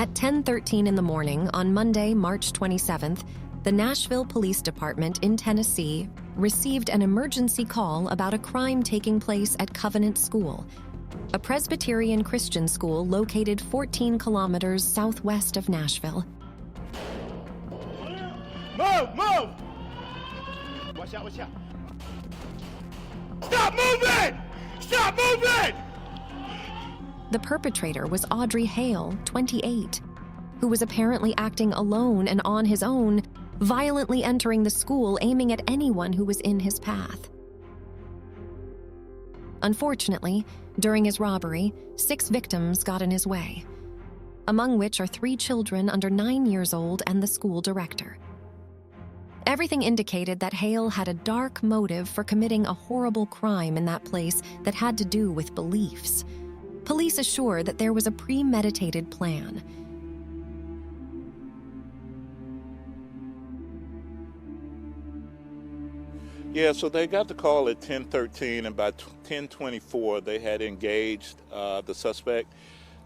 At 10:13 in the morning on Monday, March 27th, the Nashville Police Department in Tennessee received an emergency call about a crime taking place at Covenant School, a Presbyterian Christian school located 14 kilometers southwest of Nashville. Move! Move! Watch out, watch out. Stop moving! Stop moving! The perpetrator was Audrey Hale, 28, who was apparently acting alone and on his own, violently entering the school aiming at anyone who was in his path. Unfortunately, during his robbery, 6 victims got in his way, among which are 3 children under 9 years old and the school director. Everything indicated that Hale had a dark motive for committing a horrible crime in that place that had to do with beliefs. Police assured that there was a premeditated plan. Yeah, so they got the call at 10:13, and by 10:24, they had engaged the suspect.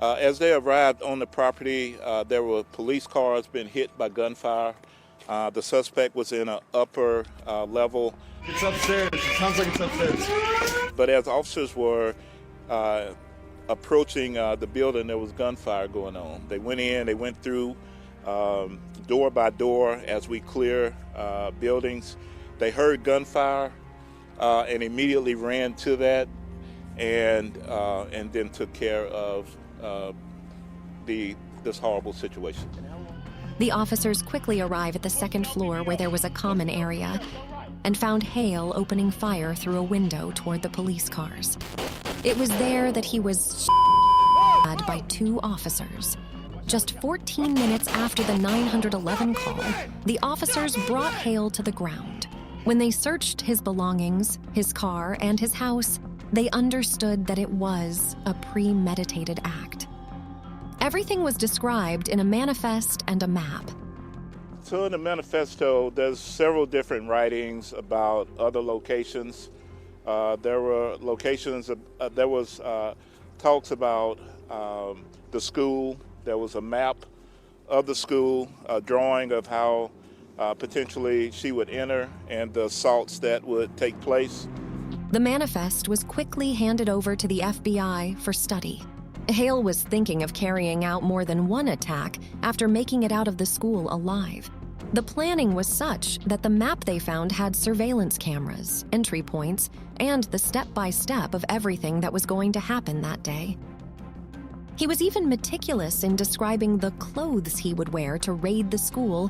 As they arrived on the property, there were police cars being hit by gunfire. The suspect was in an upper level. It's upstairs. It sounds like it's upstairs. But as officers were approaching the building, there was gunfire going on. They went in, they went through door by door as we clear buildings. They heard gunfire and immediately ran to that and then took care of this horrible situation. The officers quickly arrive at the second floor where there was a common area and found Hale opening fire through a window toward the police cars. It was there that he was by 2 officers. Just 14 minutes after the 911 call, the officers brought Hale to the ground. When they searched his belongings, his car, and his house, they understood that it was a premeditated act. Everything was described in a manifest and a map. So in the manifesto, there's several different writings about other locations. There were locations, there was talks about the school. There was a map of the school, a drawing of how potentially she would enter and the assaults that would take place. The manifest was quickly handed over to the FBI for study. Hale was thinking of carrying out more than one attack after making it out of the school alive. The planning was such that the map they found had surveillance cameras, entry points, and the step-by-step of everything that was going to happen that day. He was even meticulous in describing the clothes he would wear to raid the school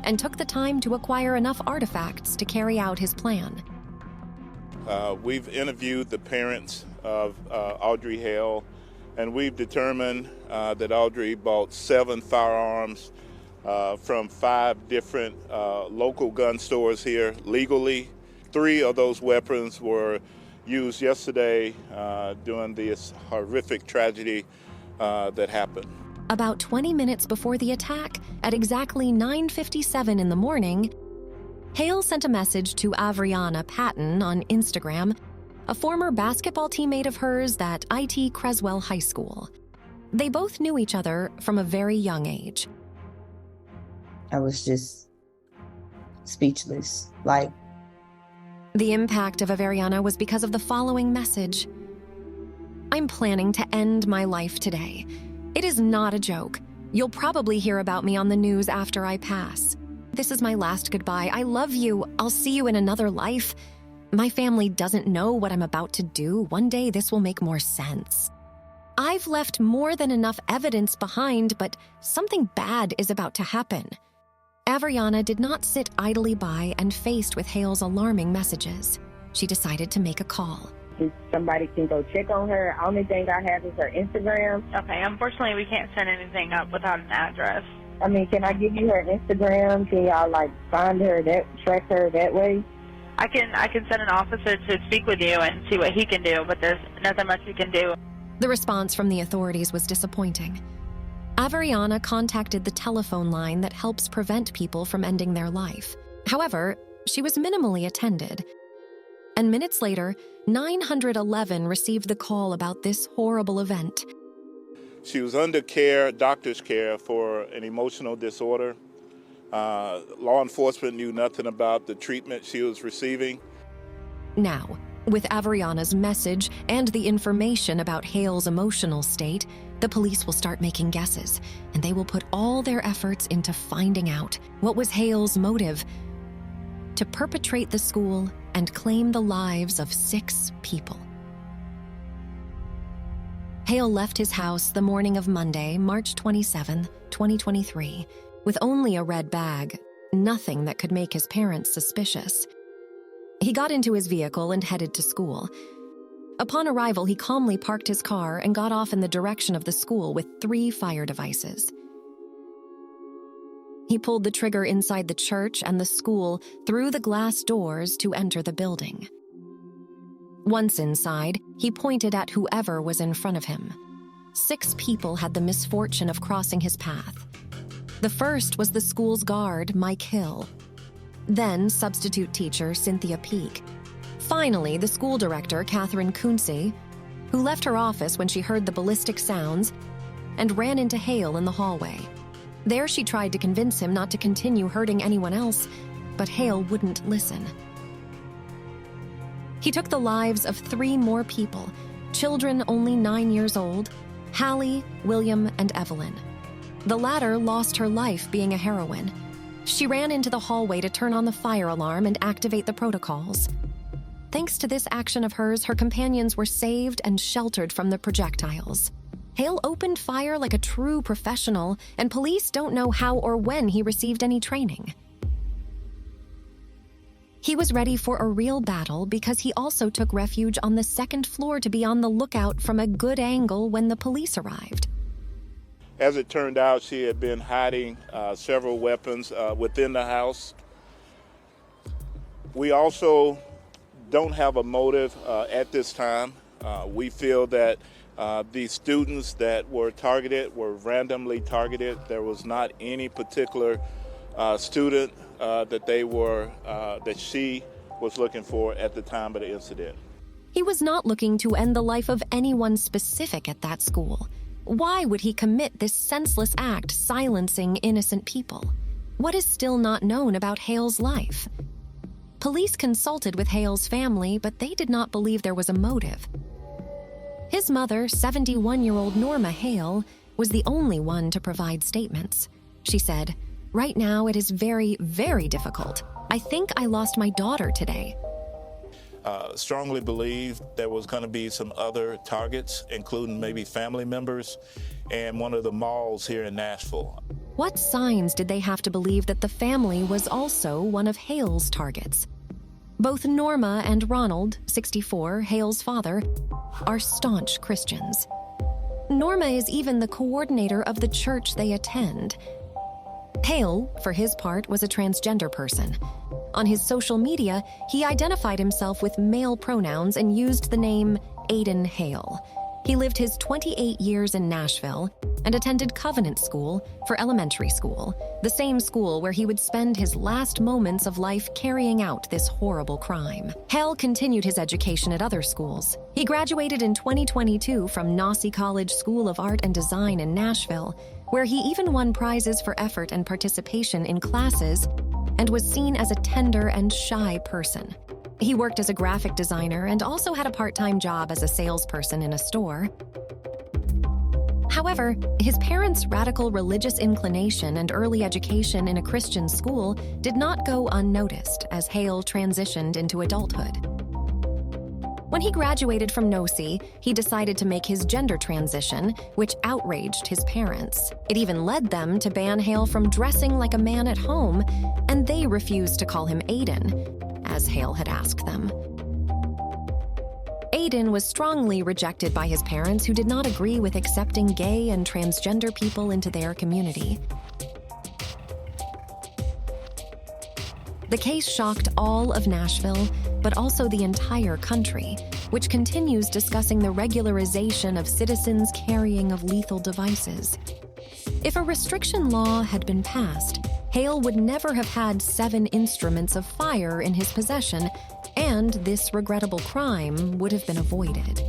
and took the time to acquire enough artifacts to carry out his plan. We've interviewed the parents of Audrey Hale, and we've determined that Audrey bought 7 firearms from 5 different local gun stores here legally. 3 of those weapons were used yesterday during this horrific tragedy that happened. About 20 minutes before the attack, at exactly 9:57 in the morning, Hale sent a message to Avriana Patton on Instagram, a former basketball teammate of hers at IT Creswell High School. They both knew each other from a very young age. I was just speechless. The impact of Avriana was because of the following message. I'm planning to end my life today. It is not a joke. You'll probably hear about me on the news after I pass. This is my last goodbye. I love you. I'll see you in another life. My family doesn't know what I'm about to do. One day this will make more sense. I've left more than enough evidence behind, but something bad is about to happen. Avriana did not sit idly by and faced with Hale's alarming messages. She decided to make a call. If somebody can go check on her, only thing I have is her Instagram. Okay, unfortunately we can't send anything up without an address. I mean, can I give you her Instagram? Can y'all find her, track her that way? I can send an officer to speak with you and see what he can do, but there's nothing much we can do. The response from the authorities was disappointing. Avriana contacted the telephone line that helps prevent people from ending their life. However, she was minimally attended. And minutes later, 911 received the call about this horrible event. She was under care, doctor's care, for an emotional disorder. Law enforcement knew nothing about the treatment she was receiving. Now, with Avriana's message and the information about Hale's emotional state, the police will start making guesses, and they will put all their efforts into finding out what was Hale's motive: to perpetrate the school and claim the lives of 6 people. Hale left his house the morning of Monday, March 27, 2023, with only a red bag, nothing that could make his parents suspicious. He got into his vehicle and headed to school. Upon arrival, he calmly parked his car and got off in the direction of the school with 3 fire devices. He pulled the trigger inside the church and the school through the glass doors to enter the building. Once inside, he pointed at whoever was in front of him. 6 people had the misfortune of crossing his path. The first was the school's guard, Mike Hill. Then substitute teacher Cynthia Peak. Finally, the school director, Catherine Kunze, who left her office when she heard the ballistic sounds and ran into Hale in the hallway. There she tried to convince him not to continue hurting anyone else, but Hale wouldn't listen. He took the lives of 3 more people, children only 9 years old, Hallie, William, and Evelyn. The latter lost her life being a heroine. She ran into the hallway to turn on the fire alarm and activate the protocols. Thanks to this action of hers, her companions were saved and sheltered from the projectiles. Hale opened fire like a true professional, and police don't know how or when he received any training. He was ready for a real battle because he also took refuge on the 2nd floor to be on the lookout from a good angle when the police arrived. As it turned out, she had been hiding several weapons within the house. We also don't have a motive at this time. We feel that the students that were targeted were randomly targeted. There was not any particular student that she was looking for at the time of the incident. He was not looking to end the life of anyone specific at that school. Why would he commit this senseless act, silencing innocent people? What is still not known about Hale's life? Police consulted with Hale's family, but they did not believe there was a motive. His mother, 71-year-old Norma Hale, was the only one to provide statements. She said, "Right now it is very, very difficult. I think I lost my daughter today." Strongly believed there was going to be some other targets, including maybe family members, and one of the malls here in Nashville. What signs did they have to believe that the family was also one of Hale's targets? Both Norma and Ronald, 64, Hale's father, are staunch Christians. Norma is even the coordinator of the church they attend. Hale, for his part, was a transgender person. On his social media, he identified himself with male pronouns and used the name Aiden Hale. He lived his 28 years in Nashville and attended Covenant School for elementary school, the same school where he would spend his last moments of life carrying out this horrible crime. Hale continued his education at other schools. He graduated in 2022 from Nassau College School of Art and Design in Nashville, where he even won prizes for effort and participation in classes and was seen as a tender and shy person. He worked as a graphic designer and also had a part-time job as a salesperson in a store. However, his parents' radical religious inclination and early education in a Christian school did not go unnoticed as Hale transitioned into adulthood. When he graduated from Nassau, he decided to make his gender transition, which outraged his parents. It even led them to ban Hale from dressing like a man at home, and they refused to call him Aiden, as Hale had asked them. Aiden was strongly rejected by his parents, who did not agree with accepting gay and transgender people into their community. The case shocked all of Nashville, but also the entire country, which continues discussing the regularization of citizens' carrying of lethal devices. If a restriction law had been passed, Hale would never have had 7 instruments of fire in his possession, and this regrettable crime would have been avoided.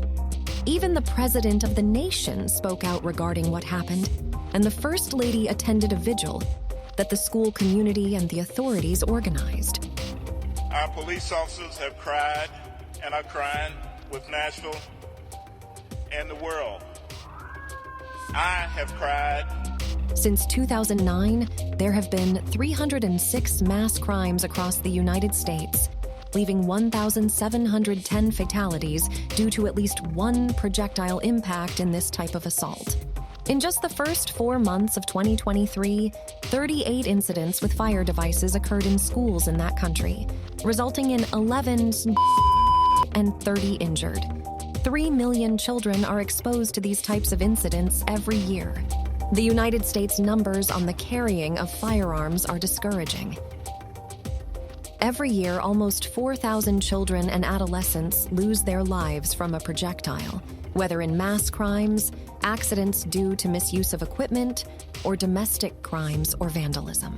Even the president of the nation spoke out regarding what happened, and the First Lady attended a vigil that the school community and the authorities organized. Our police officers have cried and are crying with Nashville and the world. I have cried. Since 2009, there have been 306 mass crimes across the United States, leaving 1,710 fatalities due to at least one projectile impact in this type of assault. In just the first 4 months of 2023, 38 incidents with fire devices occurred in schools in that country, resulting in 11 and 30 injured. 3 million children are exposed to these types of incidents every year. The United States numbers on the carrying of firearms are discouraging. Every year, almost 4,000 children and adolescents lose their lives from a projectile, whether in mass crimes, accidents due to misuse of equipment, or domestic crimes or vandalism.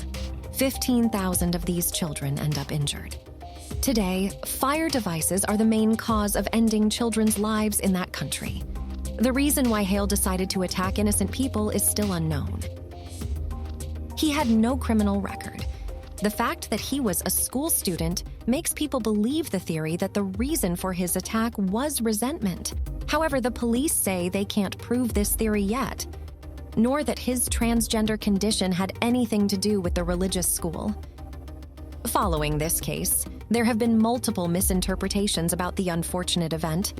15,000 of these children end up injured. Today, fire devices are the main cause of ending children's lives in that country. The reason why Hale decided to attack innocent people is still unknown. He had no criminal record. The fact that he was a school student makes people believe the theory that the reason for his attack was resentment. However, the police say they can't prove this theory yet, nor that his transgender condition had anything to do with the religious school. Following this case, there have been multiple misinterpretations about the unfortunate event,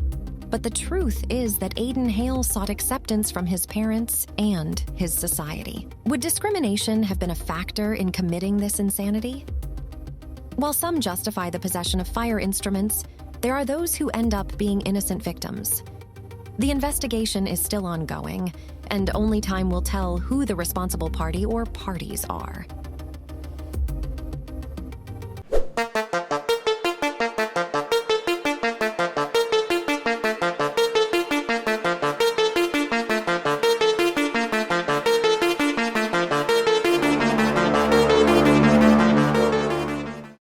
but the truth is that Aiden Hale sought acceptance from his parents and his society. Would discrimination have been a factor in committing this insanity? While some justify the possession of fire instruments, there are those who end up being innocent victims. The investigation is still ongoing, and only time will tell who the responsible party or parties are.